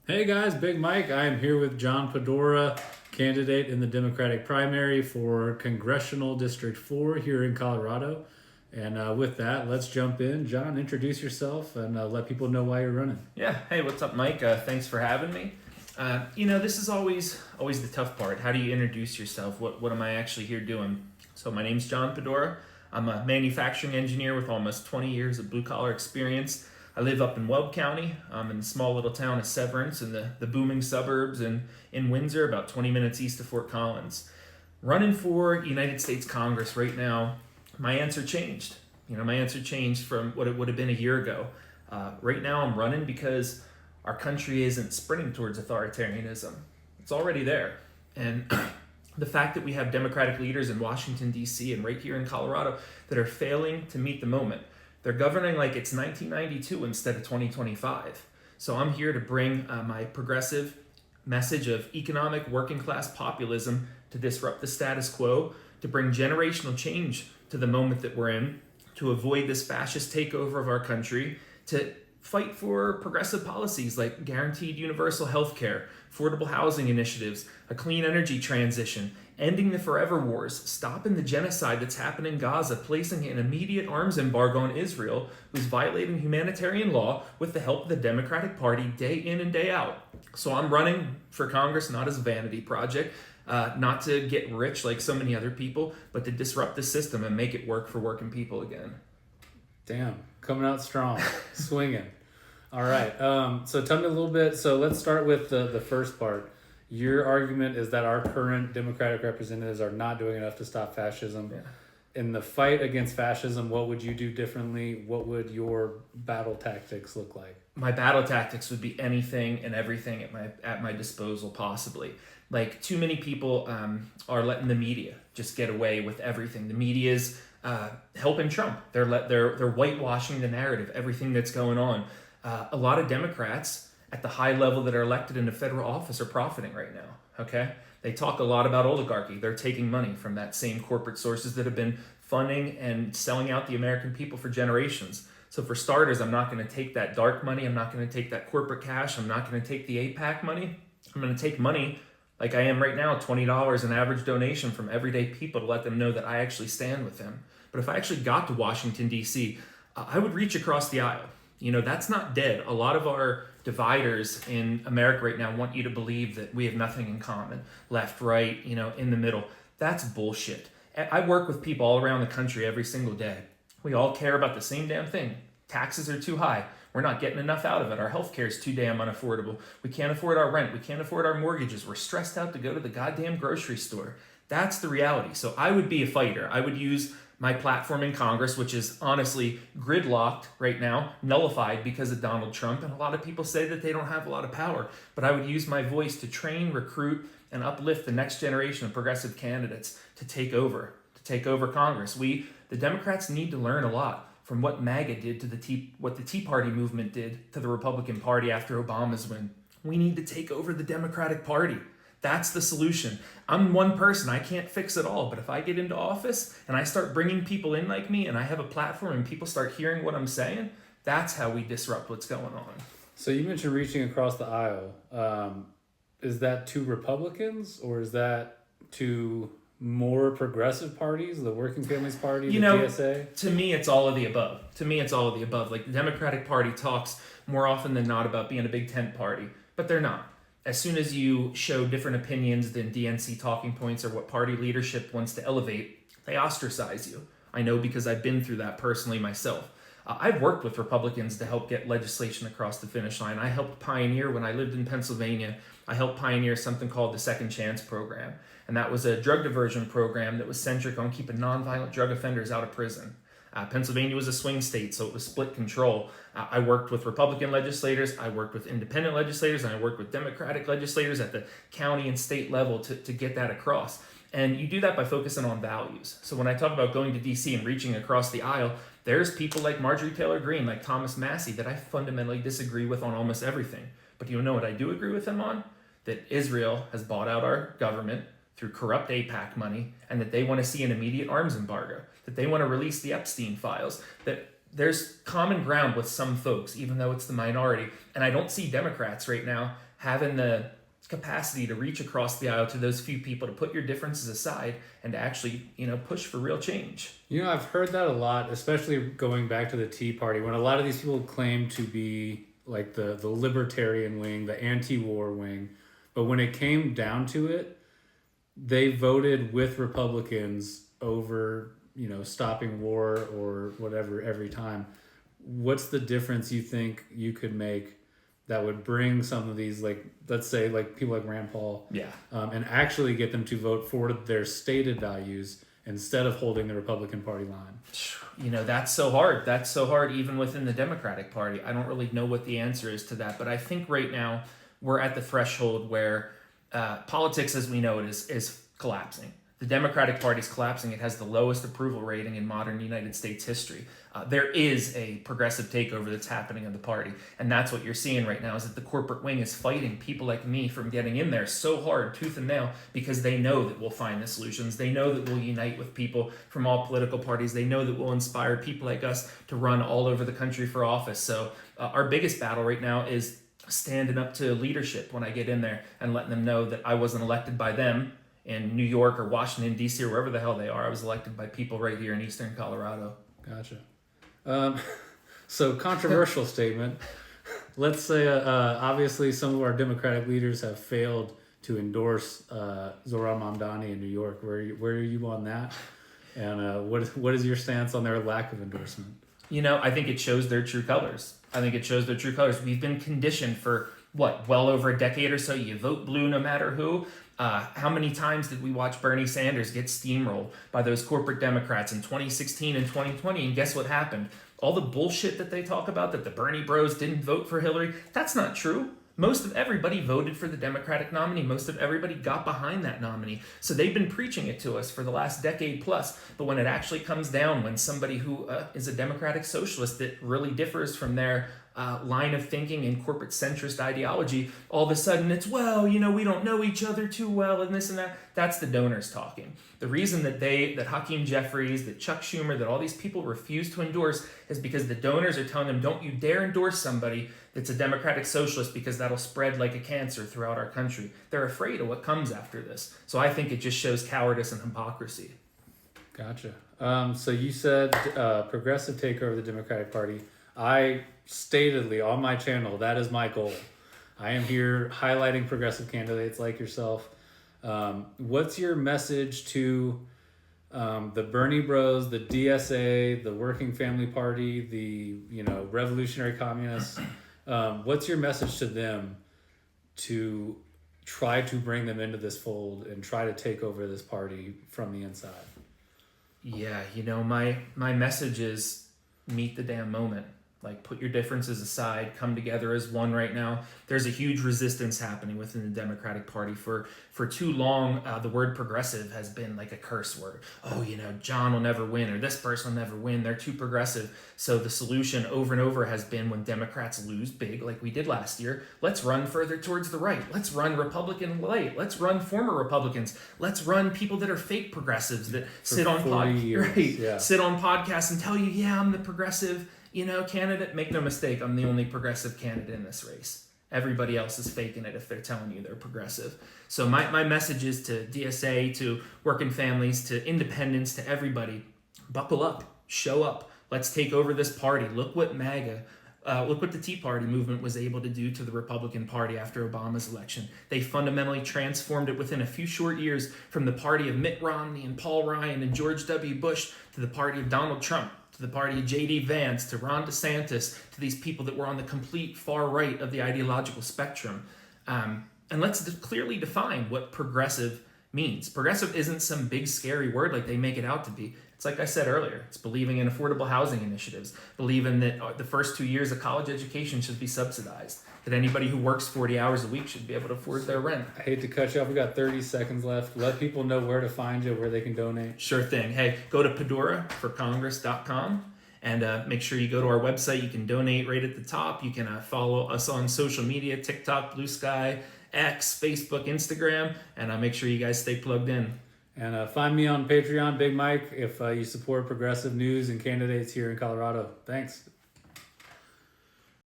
Hey guys, Big Mike. I am here with John Padora, candidate in the Democratic primary for Congressional District 4 here in Colorado. And with that, let's jump in. John, introduce yourself and let people know why you're running. Yeah. Hey, what's up, Mike? Thanks for having me. This is always the tough part. How do you introduce yourself? What am I actually here doing? So my name's John Padora. I'm a manufacturing engineer with almost 20 years of blue collar experience. I live up in Weld County. I'm in the small little town of Severance in the booming suburbs and in Windsor, about 20 minutes east of Fort Collins. Running for United States Congress right now, my answer changed. My answer changed from what it would have been a year ago. Right now, I'm running because our country isn't sprinting towards authoritarianism. It's already there. And the fact that we have Democratic leaders in Washington, D.C., and right here in Colorado that are failing to meet the moment. They're governing like it's 1992 instead of 2025. So I'm here to bring my progressive message of economic working class populism to disrupt the status quo, to bring generational change to the moment that we're in, to avoid this fascist takeover of our country, to fight for progressive policies like guaranteed universal health care, affordable housing initiatives, a clean energy transition, ending the forever wars, stopping the genocide that's happening in Gaza, placing an immediate arms embargo on Israel, who's violating humanitarian law with the help of the Democratic Party day in and day out. So I'm running for Congress not as a vanity project, not to get rich like so many other people, but to disrupt the system and make it work for working people again. Damn, coming out strong, swinging. All right. So tell me a little bit. So let's start with the first part. Your argument is that our current Democratic representatives are not doing enough to stop fascism. Yeah. In the fight against fascism, what would you do differently? What would your battle tactics look like? My battle tactics would be anything and everything at my disposal, possibly. Like, too many people are letting the media just get away with everything. The media's helping Trump. They're whitewashing the narrative, everything that's going on. A lot of Democrats at the high level that are elected into federal office are profiting right now. Okay, they talk a lot about oligarchy. They're taking money from that same corporate sources that have been funding and selling out the American people for generations. So for starters, I'm not going to take that dark money. I'm not going to take that corporate cash. I'm not going to take the APAC money. I'm going to take money like I am right now, $20 an average donation from everyday people to let them know that I actually stand with them. But if I actually got to Washington, D.C., I would reach across the aisle. That's not dead. A lot of our dividers in America right now want you to believe that we have nothing in common, left, right, in the middle. That's bullshit. I work with people all around the country every single day. We all care about the same damn thing. Taxes are too high. We're not getting enough out of it. Our healthcare is too damn unaffordable. We can't afford our rent. We can't afford our mortgages. We're stressed out to go to the goddamn grocery store. That's the reality. So I would be a fighter. I would use my platform in Congress, which is honestly gridlocked right now, nullified because of Donald Trump. And a lot of people say that they don't have a lot of power. But I would use my voice to train, recruit, and uplift the next generation of progressive candidates to take over Congress. The Democrats, need to learn a lot from what MAGA did to what the Tea Party movement did to the Republican Party after Obama's win. We need to take over the Democratic Party. That's the solution. I'm one person. I can't fix it all. But if I get into office and I start bringing people in like me and I have a platform and people start hearing what I'm saying, that's how we disrupt what's going on. So you mentioned reaching across the aisle. Is that to Republicans or is that to more progressive parties, the Working Families Party, the GSA? To me, it's all of the above. Like, the Democratic Party talks more often than not about being a big tent party, but they're not. As soon as you show different opinions than DNC talking points or what party leadership wants to elevate, they ostracize you. I know because I've been through that personally myself. I've worked with Republicans to help get legislation across the finish line. I helped pioneer, when I lived in Pennsylvania, I helped pioneer something called the Second Chance Program. And that was a drug diversion program that was centric on keeping nonviolent drug offenders out of prison. Pennsylvania was a swing state, so it was split control. I worked with Republican legislators, I worked with independent legislators, and I worked with Democratic legislators at the county and state level to get that across. And you do that by focusing on values. So when I talk about going to DC and reaching across the aisle, there's people like Marjorie Taylor Greene, like Thomas Massey, that I fundamentally disagree with on almost everything. But you know what I do agree with them on? That Israel has bought out our government through corrupt APAC money, and that they want to see an immediate arms embargo, that they want to release the Epstein files, that there's common ground with some folks, even though it's the minority. And I don't see Democrats right now having the capacity to reach across the aisle to those few people to put your differences aside and to actually, push for real change. I've heard that a lot, especially going back to the Tea Party, when a lot of these people claim to be like the libertarian wing, the anti-war wing, but when it came down to it, they voted with Republicans over, stopping war or whatever every time. What's the difference you think you could make that would bring some of these, like, let's say, like people like Rand Paul, and actually get them to vote for their stated values instead of holding the Republican Party line? That's so hard. That's so hard even within the Democratic Party. I don't really know what the answer is to that, but I think right now we're at the threshold where politics as we know it is collapsing. The Democratic Party is collapsing. It has the lowest approval rating in modern United States history. There is a progressive takeover that's happening of the party. And that's what you're seeing right now, is that the corporate wing is fighting people like me from getting in there so hard, tooth and nail, because they know that we'll find the solutions. They know that we'll unite with people from all political parties. They know that we'll inspire people like us to run all over the country for office. So our biggest battle right now is standing up to leadership when I get in there and letting them know that I wasn't elected by them in New York or Washington, D.C. or wherever the hell they are. I was elected by people right here in Eastern Colorado. Gotcha. So controversial statement. Let's say, obviously, some of our Democratic leaders have failed to endorse Zohran Mamdani in New York. Where are you on that? And what is your stance on their lack of endorsement? I think it shows their true colors. We've been conditioned for, well over a decade or so. You vote blue no matter who. How many times did we watch Bernie Sanders get steamrolled by those corporate Democrats in 2016 and 2020? And guess what happened? All the bullshit that they talk about, that the Bernie bros didn't vote for Hillary, that's not true. Most of everybody voted for the Democratic nominee. Most of everybody got behind that nominee. So they've been preaching it to us for the last decade plus. But when it actually comes down, when somebody who is a Democratic socialist that really differs from their line of thinking and corporate centrist ideology, all of a sudden it's, we don't know each other too well and this and that. That's the donors talking. The reason that Hakeem Jeffries, that Chuck Schumer, that all these people refuse to endorse is because the donors are telling them, don't you dare endorse somebody that's a Democratic socialist, because that'll spread like a cancer throughout our country. They're afraid of what comes after this. So I think it just shows cowardice and hypocrisy. Gotcha. So you said progressive takeover of the Democratic Party. I statedly on my channel, that is my goal. I am here highlighting progressive candidates like yourself. What's your message to the Bernie Bros, the DSA, the Working Family Party, the Revolutionary Communists? What's your message to them to try to bring them into this fold and try to take over this party from the inside? Yeah, my message is meet the damn moment. Like, put your differences aside, come together as one right now. There's a huge resistance happening within the Democratic Party. For too long, the word progressive has been like a curse word. Oh, John will never win, or this person will never win. They're too progressive. So the solution over and over has been, when Democrats lose big, like we did last year, let's run further towards the right. Let's run Republican light. Let's run former Republicans. Let's run people that are fake progressives that sit on podcasts and tell you, yeah, I'm the progressive candidate. Make no mistake, I'm the only progressive candidate in this race. Everybody else is faking it if they're telling you they're progressive. So my message is to DSA, to working families, to independents, to everybody, buckle up, show up. Let's take over this party. Look what the Tea Party movement was able to do to the Republican Party after Obama's election. They fundamentally transformed it within a few short years from the party of Mitt Romney and Paul Ryan and George W. Bush to the party of Donald Trump, to the party of J.D. Vance, to Ron DeSantis, to these people that were on the complete far right of the ideological spectrum. And let's clearly define what progressive means. Progressive isn't some big scary word like they make it out to be. It's like I said earlier, it's believing in affordable housing initiatives, believing that the first 2 years of college education should be subsidized, that anybody who works 40 hours a week should be able to afford their rent. I hate to cut you off. We got 30 seconds left. Let people know where to find you, where they can donate. Sure thing. Hey, go to padoraforcongress.com and make sure you go to our website. You can donate right at the top. You can follow us on social media, TikTok, Blue Sky, X, Facebook, Instagram, and make sure you guys stay plugged in. And find me on Patreon, Big Mike, if you support progressive news and candidates here in Colorado. Thanks.